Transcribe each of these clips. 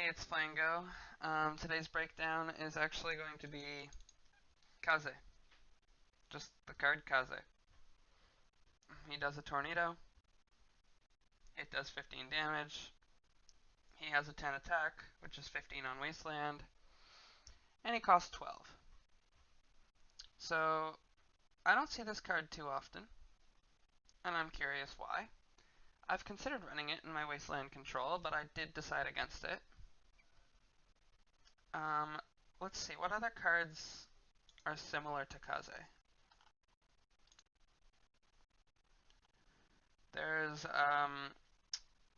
it's Flango. Today's breakdown is actually going to be Kaze. Just the card Kaze. He does a tornado. It does 15 damage. He has a 10 attack, which is 15 on Wasteland. And he costs 12. So, I don't see this card too often. And I'm curious why. I've considered running it in my Wasteland control, but I did decide against it. Let's see, what other cards are similar to Kaze? There's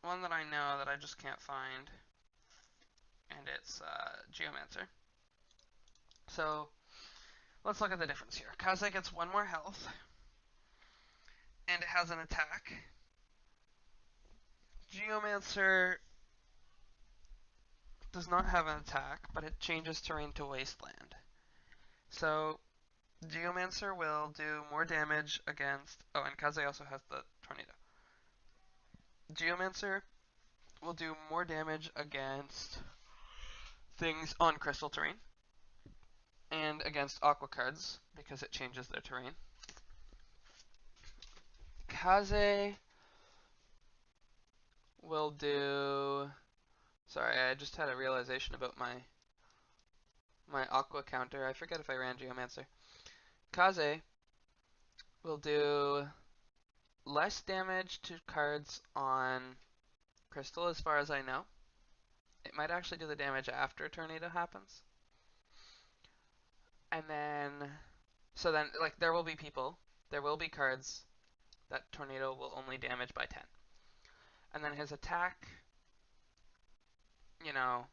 one that I know that I just can't find, and it's Geomancer. So let's look at the difference here. Kaze gets 1 more health, and it has an attack. Geomancer does not have an attack, but it changes terrain to Wasteland. So Geomancer will do more damage against... Oh, and Kaze also has the Tornado. Geomancer will do more damage against things on crystal terrain and against aqua cards because it changes their terrain. Kaze will do... Sorry, I just had a realization about my aqua counter. I forget if I ran Geomancer. Kaze will do less damage to cards on crystal as far as I know. It might actually do the damage after tornado happens. And then, so then, like, there will be cards that tornado will only damage by 10. And then his attack, you know,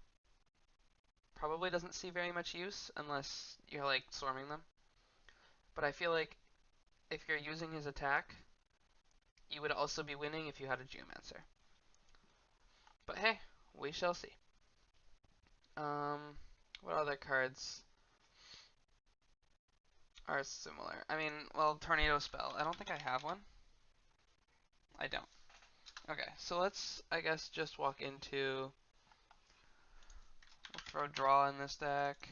probably doesn't see very much use unless you're, like, swarming them. But I feel like if you're using his attack, you would also be winning if you had a Geomancer. But hey, we shall see. What other cards are similar? I mean, well, Tornado Spell. I don't think I have one. I don't. Okay, so let's, I guess, just walk into... We'll throw Draw in this deck.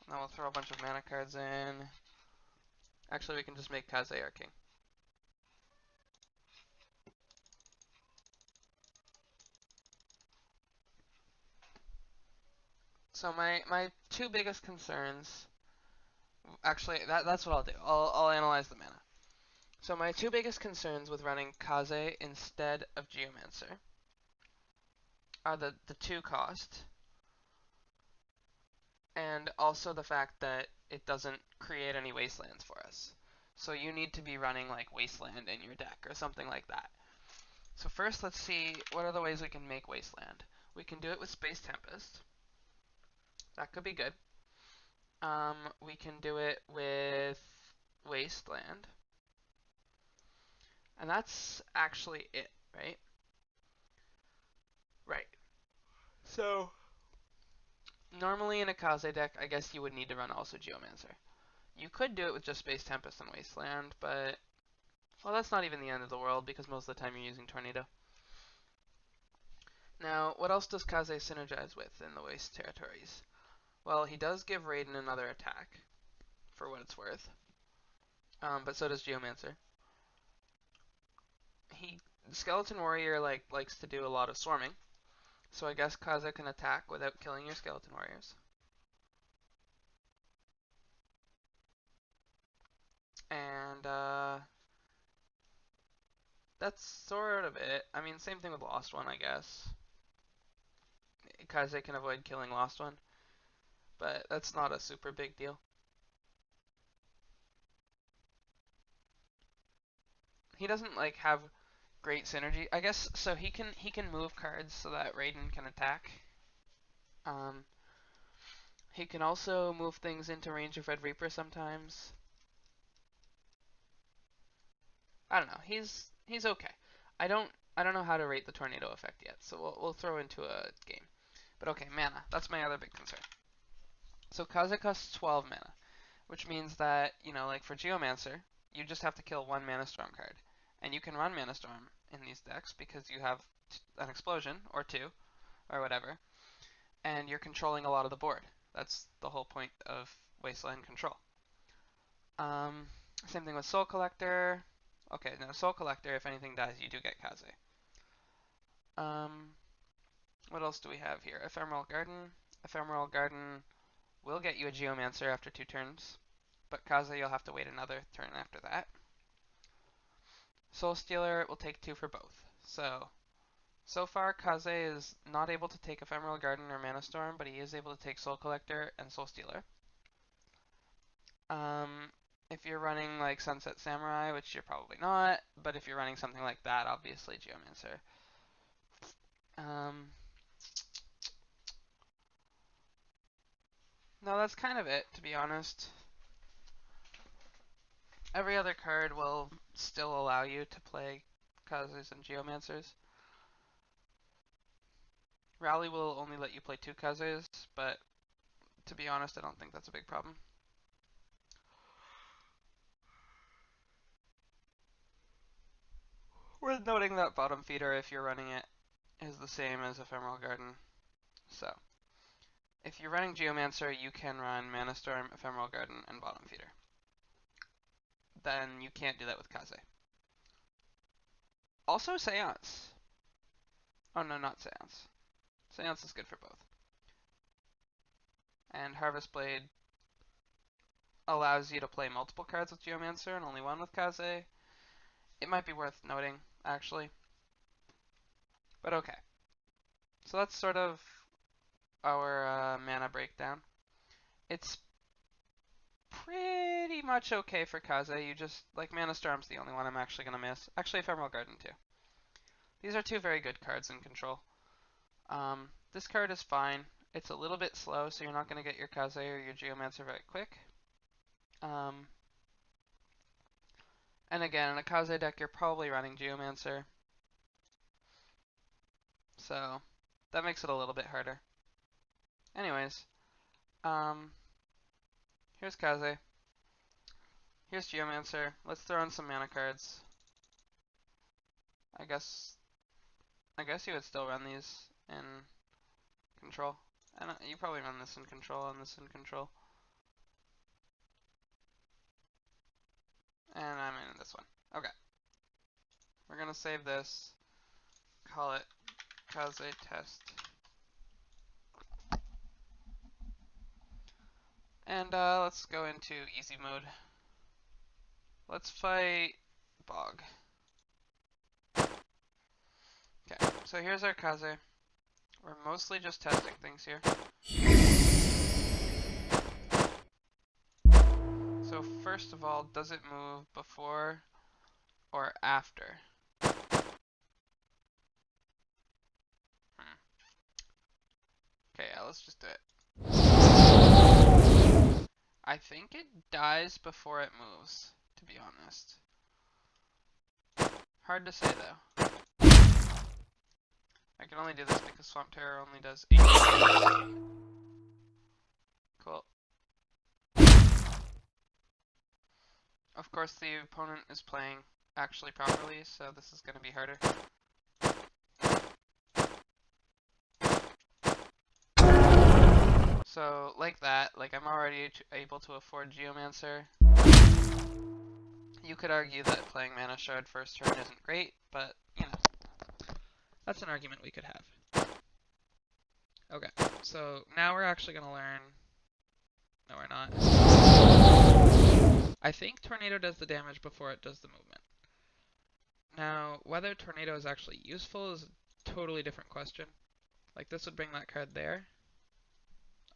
And then we'll throw a bunch of mana cards in. Actually, we can just make Kaze our king. So my two biggest concerns... Actually, that's what I'll do. I'll analyze the mana. So my two biggest concerns with running Kaze instead of Geomancer are the 2 cost, and also the fact that it doesn't create any wastelands for us. So you need to be running like Wasteland in your deck or something like that. So first, let's see what are the ways we can make Wasteland. We can do it with Space Tempest. That could be good. We can do it with Wasteland. And that's actually it, right? Right. So, normally in a Kaze deck, I guess you would need to run also Geomancer. You could do it with just Space Tempest and Wasteland, but, well, that's not even the end of the world because most of the time you're using Tornado. Now, what else does Kaze synergize with in the Waste territories? Well, he does give Raiden another attack, for what it's worth. But so does Geomancer. Skeleton Warrior likes to do a lot of swarming, so I guess Kaze can attack without killing your Skeleton Warriors. And that's sort of it. I mean, same thing with Lost One, I guess. Kaze can avoid killing Lost One, but that's not a super big deal. He doesn't like have great synergy, I guess. So he can move cards so that Raiden can attack. He can also move things into range of Red Reaper sometimes. I don't know. He's okay. I don't know how to rate the tornado effect yet, so we'll throw into a game. But okay, mana. That's my other big concern. So Kaze costs 12 mana, which means that, you know, like for Geomancer, you just have to kill 1 Mana Storm card. And you can run Mana Storm in these decks because you have an explosion, or 2, or whatever. and you're controlling a lot of the board. That's the whole point of Wasteland control. Same thing with Soul Collector. Okay, no, Soul Collector, if anything dies, you do get Kaze. What else do we have here? Ephemeral Garden. Ephemeral Garden will get you a Geomancer after 2 turns, but Kaze you'll have to wait another turn after that. Soul Stealer will take 2 for both. So far Kaze is not able to take Ephemeral Garden or Mana Storm, but he is able to take Soul Collector and Soul Stealer. If you're running like Sunset Samurai, which you're probably not, but if you're running something like that, obviously Geomancer. No, that's kind of it, to be honest. Every other card will still allow you to play Kazes and Geomancers. Rally will only let you play 2 Kazes, but to be honest, I don't think that's a big problem. Worth noting that Bottom Feeder, if you're running it, is the same as Ephemeral Garden. So, if you're running Geomancer, you can run Mana Storm, Ephemeral Garden, and Bottom Feeder. Then you can't do that with Kaze. Also Seance. Oh no, not Seance. Seance is good for both. And Harvest Blade allows you to play multiple cards with Geomancer and only one with Kaze. It might be worth noting, actually. But okay. So that's sort of our mana breakdown. It's pretty much okay for Kaze. You just, like, Mana Storm's the only one I'm actually going to miss. Actually, Ephemeral Garden too. These are 2 very good cards in control. This card is fine. It's a little bit slow, so you're not going to get your Kaze or your Geomancer very quick. And again, in a Kaze deck, you're probably running Geomancer. So, that makes it a little bit harder. Anyways, here's Kaze. Here's Geomancer. Let's throw in some mana cards. I guess you would still run these in control. And you probably run this in control and this in control. And I'm in this one. Okay. We're gonna save this. Call it Kaze Test. And let's go into easy mode. Let's fight Bog. Okay, so here's our Kaze. We're mostly just testing things here. So first of all, does it move before or after? Okay, yeah, let's just do it. I think it dies before it moves, to be honest. Hard to say, though. I can only do this because Swamp Terror only does 8. Cool. Of course, the opponent is playing actually properly, so this is going to be harder. So, like that, like I'm already able to afford Geomancer. You could argue that playing Mana Shard first turn isn't great, but, you know, that's an argument we could have. Okay, so now we're actually going to learn... No, we're not. I think Tornado does the damage before it does the movement. Now, whether Tornado is actually useful is a totally different question. Like, this would bring that card there.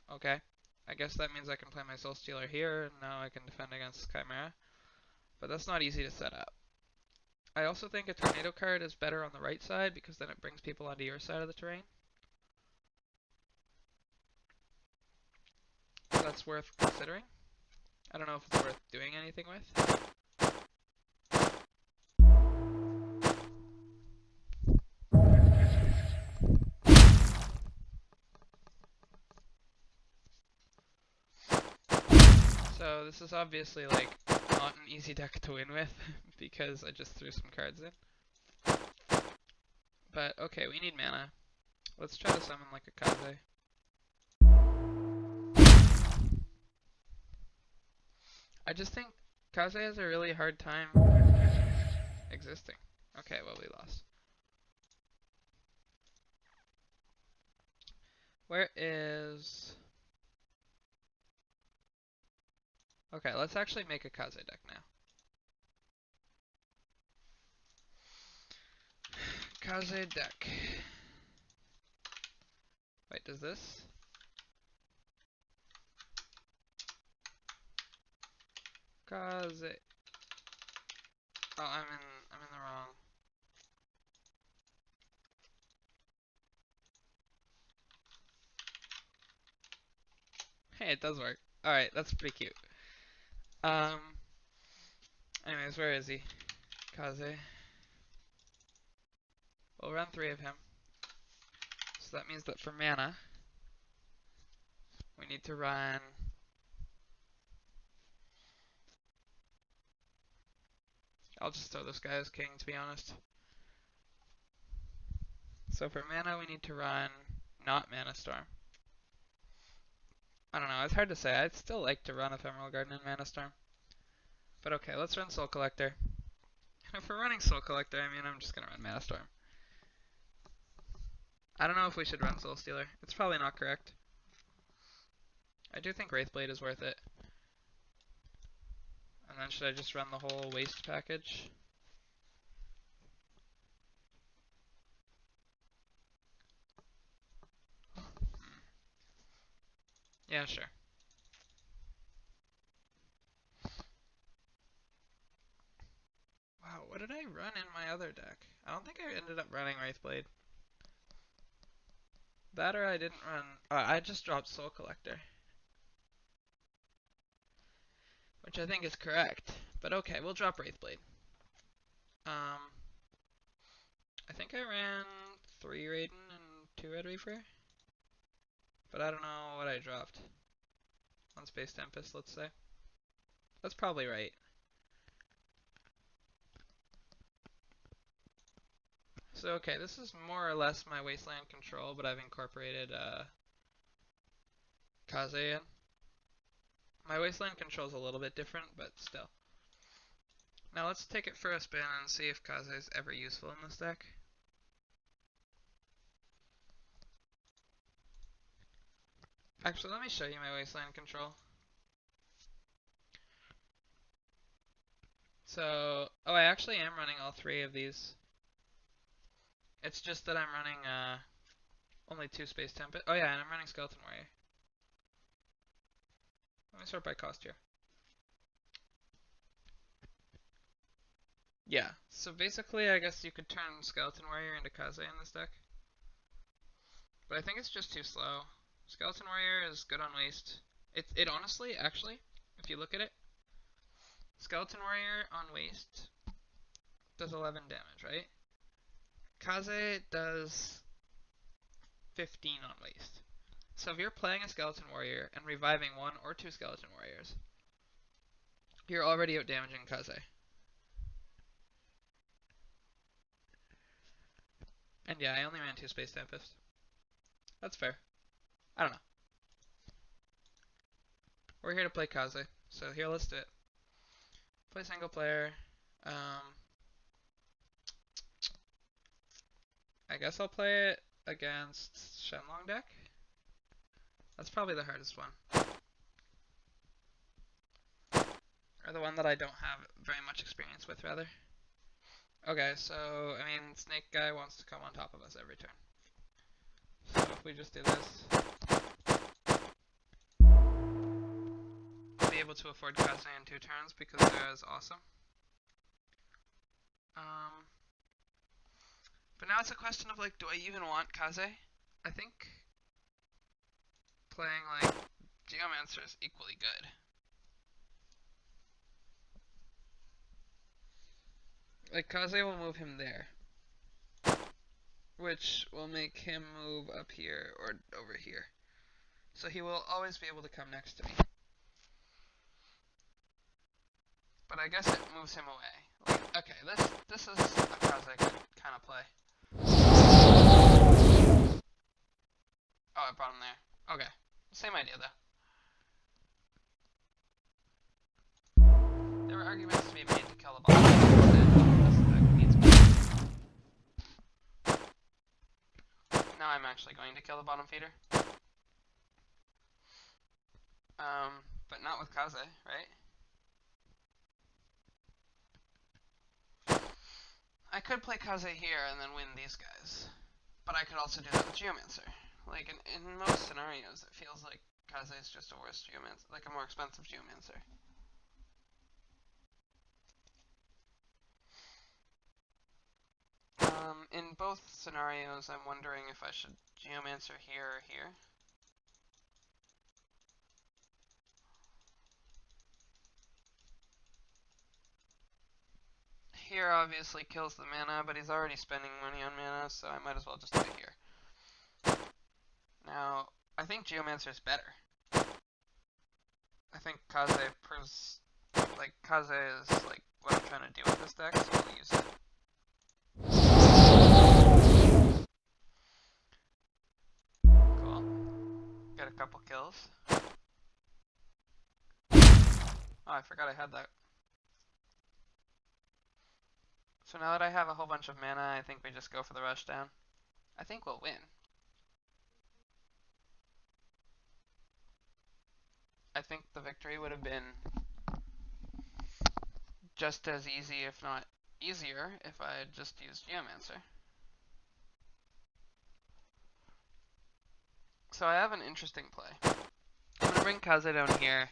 Okay. I guess that means I can play my Soul Stealer here, and now I can defend against Chimera. But that's not easy to set up. I also think a Tornado card is better on the right side, because then it brings people onto your side of the terrain. So that's worth considering. I don't know if it's worth doing anything with. So this is obviously like not an easy deck to win with because I just threw some cards in. But okay, we need mana. Let's try to summon like a Kaze. I just think Kaze has a really hard time existing. Okay, well, we lost. Where is... Okay, let's actually make a Kaze deck now. Kaze deck. Wait, does this? Kaze. Oh, I'm in the wrong. Hey, it does work. Alright, that's pretty cute. Anyways, where is he? Kaze. We'll run 3 of him. So that means that for mana, we need to run... I'll just throw this guy as king, to be honest. So for mana, we need to run not Mana Storm. I don't know, it's hard to say. I'd still like to run Ephemeral Garden and Mana Storm. But okay, let's run Soul Collector. And if we're running Soul Collector, I mean, I'm just gonna run Mana Storm. I don't know if we should run Soul Stealer. It's probably not correct. I do think Wraithblade is worth it. And then should I just run the whole waste package? Yeah, sure. Wow, what did I run in my other deck? I don't think I ended up running Wraithblade. That or I didn't run... I just dropped Soul Collector. Which I think is correct. But okay, we'll drop Wraithblade. I think I ran 3 Raiden and 2 Red Reaper. But I don't know what I dropped. On Space Tempest, let's say. That's probably right. So okay, this is more or less my Wasteland control, but I've incorporated Kaze in. My Wasteland control is a little bit different, but still. Now let's take it for a spin and see if Kaze is ever useful in this deck. Actually, let me show you my Wasteland control. So, oh, I actually am running all 3 of these. It's just that I'm running only 2 Space Tempest. Oh yeah, and I'm running Skeleton Warrior. Let me sort by cost here. Yeah, so basically I guess you could turn Skeleton Warrior into Kaze in this deck. But I think it's just too slow. Skeleton Warrior is good on waste. It honestly, actually, if you look at it, Skeleton Warrior on waste does 11 damage, right? Kaze does 15 on waste. So if you're playing a Skeleton Warrior and reviving 1 or 2 Skeleton Warriors, you're already out damaging Kaze. And yeah, I only ran 2 Space Tempest. That's fair. I don't know. We're here to play Kaze, so here, let's do it. Play single player. I guess I'll play it against Shenlong deck. That's probably the hardest one. Or the one that I don't have very much experience with, rather. Okay, so, I mean, Snake Guy wants to come on top of us every turn. So if we just do this, we'll be able to afford Kaze in 2 turns because they're as awesome. But now it's a question of, like, do I even want Kaze? I think playing, like, Geomancer is equally good. Like, Kaze will move him there, which will make him move up here or over here. So he will always be able to come next to me. But I guess it moves him away. Like, okay, this is a Kaze I could kind of play. Oh, I brought him there. Okay, same idea though. There are arguments to be made to kill the bottom instead, because this deck needs more. Now I'm actually going to kill the bottom feeder. But not with Kaze, right? I could play Kaze here and then win these guys. But I could also do that with Geomancer. Like, in most scenarios, it feels like Kaze is just a worse Geomancer, like a more expensive Geomancer. In both scenarios, I'm wondering if I should Geomancer here or here. Here obviously kills the mana, but he's already spending money on mana, so I might as well just do it here. Now, I think Geomancer is better. I think Kaze proves, like, Kaze is, like, what I'm trying to do with this deck, so I'll use it. Cool. Get a couple kills. Oh, I forgot I had that. So now that I have a whole bunch of mana, I think we just go for the rush down. I think we'll win. I think the victory would have been just as easy, if not easier, if I had just used Geomancer. So I have an interesting play. I'm gonna bring Kaze down here.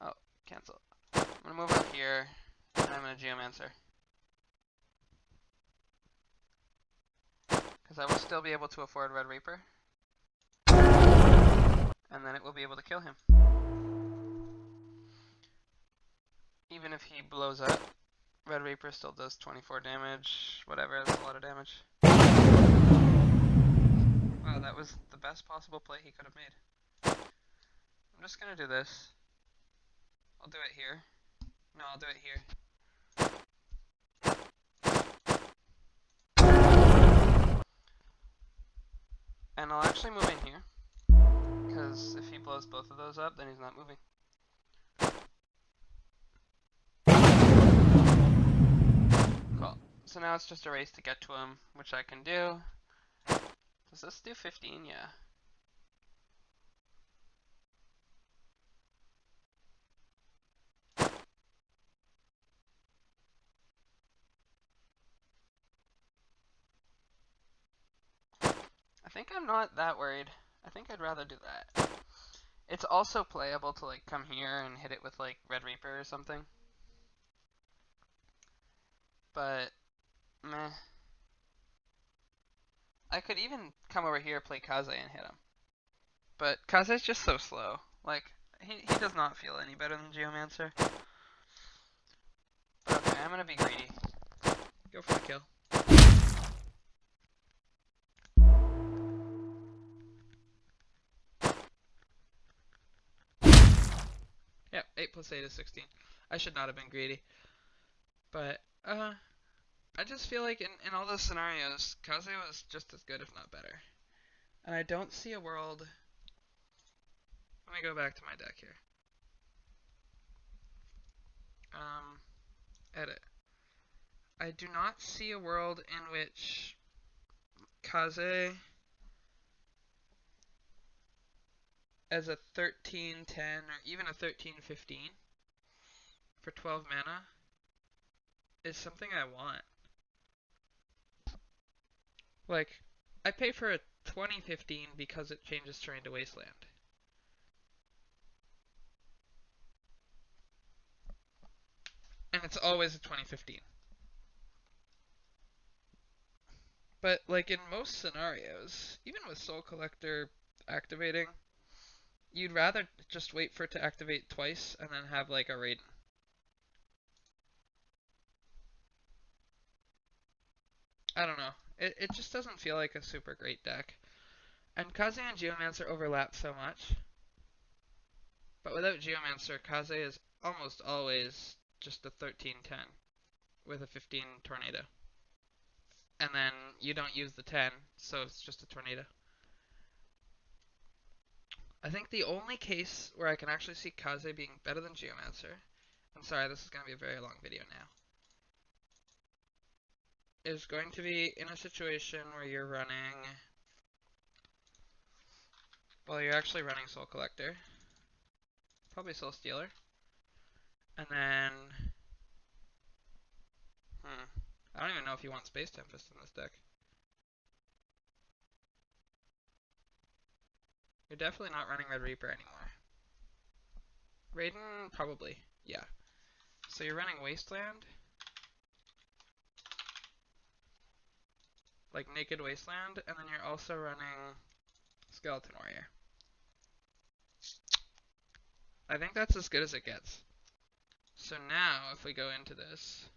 Oh, cancel. I'm gonna move out here, and I'm gonna Geomancer. Because I will still be able to afford Red Reaper. And then it will be able to kill him. Even if he blows up, Red Reaper still does 24 damage, whatever, that's a lot of damage. Wow, that was the best possible play he could have made. I'm just gonna do this. I'll do it here. No, I'll do it here. And I'll actually move in here. Because if he blows both of those up, then he's not moving. Cool. So now it's just a race to get to him, which I can do. Does this do 15? Yeah. I think I'm not that worried. I think I'd rather do that. It's also playable to like come here and hit it with like Red Reaper or something. But, meh. I could even come over here, play Kaze, and hit him. But Kaze's just so slow. Like, he does not feel any better than Geomancer. But okay, I'm gonna be greedy. Go for the kill. Yep, 8 plus 8 is 16. I should not have been greedy. But, I just feel like in all those scenarios, Kaze was just as good, if not better. And I don't see a world... Let me go back to my deck here. Edit. I do not see a world in which Kaze as a 13-10 or even a 13-15 for 12 mana is something I want. Like, I pay for a 20-15 because it changes terrain to Wasteland. And it's always a 20-15. But, like, in most scenarios, even with Soul Collector activating, you'd rather just wait for it to activate twice and then have, like, a Raiden. I don't know. It just doesn't feel like a super great deck. And Kaze and Geomancer overlap so much. But without Geomancer, Kaze is almost always just a 13-10 with a 15 Tornado. And then you don't use the 10, so it's just a Tornado. I think the only case where I can actually see Kaze being better than Geomancer, I'm sorry, this is going to be a very long video now, is going to be in a situation where you're running, well, you're actually running Soul Collector, probably Soul Stealer, and then, I don't even know if you want Space Tempest in this deck. You're definitely not running Red Reaper anymore. Raiden, probably, yeah. So you're running Wasteland, like Naked Wasteland, and then you're also running Skeleton Warrior. I think that's as good as it gets. So now, if we go into this,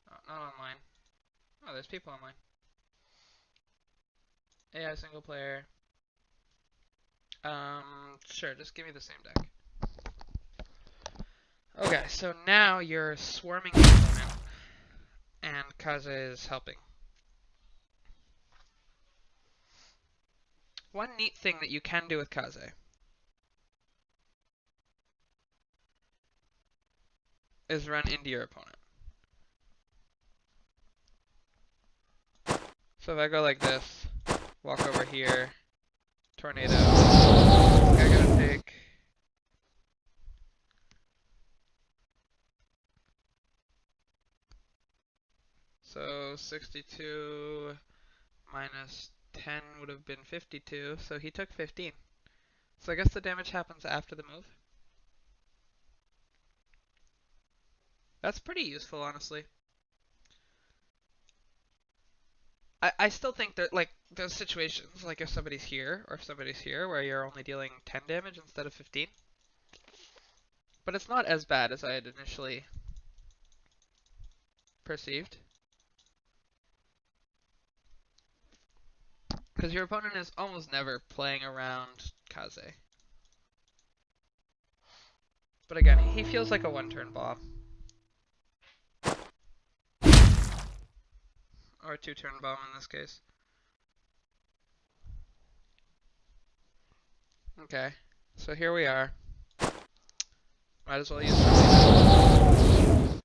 oh, not online. Oh, there's people online. AI single player. Sure, just give me the same deck. Okay, so now you're swarming the opponent, and Kaze is helping. One neat thing that you can do with Kaze is run into your opponent. So if I go like this, walk over here, tornado, this guy gonna take. So 62 minus 10 would have been 52, so he took 15. So I guess the damage happens after the move. That's pretty useful, honestly. I still think that, like, those situations, like if somebody's here or if somebody's here, where you're only dealing 10 damage instead of 15. But it's not as bad as I had initially perceived. Because your opponent is almost never playing around Kaze. But again, he feels like a one-turn bomb. Or a two-turn bomb in this case. Okay, so here we are. Might as well use tornado.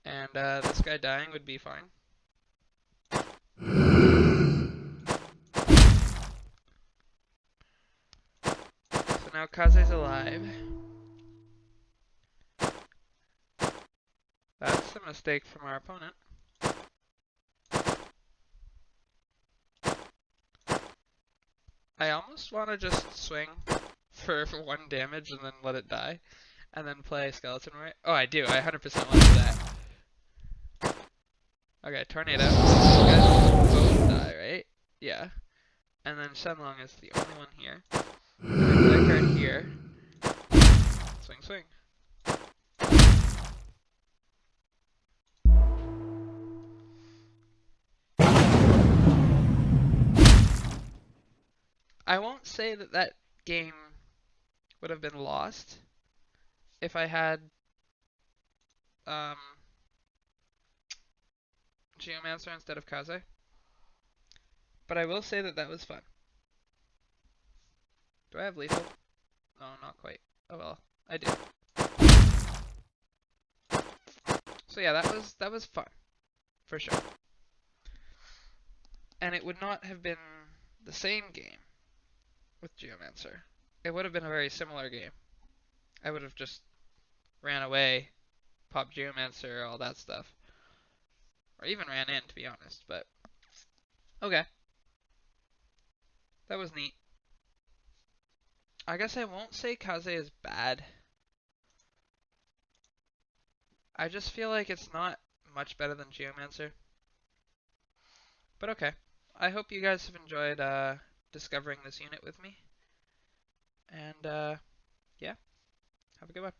And this guy dying would be fine. So now Kaze's alive. That's a mistake from our opponent. I almost want to just swing for 1 damage and then let it die. And then play Skeleton Warrior. Oh, I do. I 100% want to do that. Okay, Tornado. You guys both die, right? Yeah. And then Shenlong is the only one here. And I play a card here. Swing, swing. I won't say that that game would have been lost if I had Geomancer instead of Kaze. But I will say that that was fun. Do I have lethal? No, not quite. Oh well, I do. So yeah, that was fun, for sure. And it would not have been the same game with Geomancer. It would have been a very similar game. I would have just ran away, popped Geomancer, all that stuff. Or even ran in, to be honest, but okay. That was neat. I guess I won't say Kaze is bad. I just feel like it's not much better than Geomancer. But okay. I hope you guys have enjoyed discovering this unit with me. And yeah, have a good one.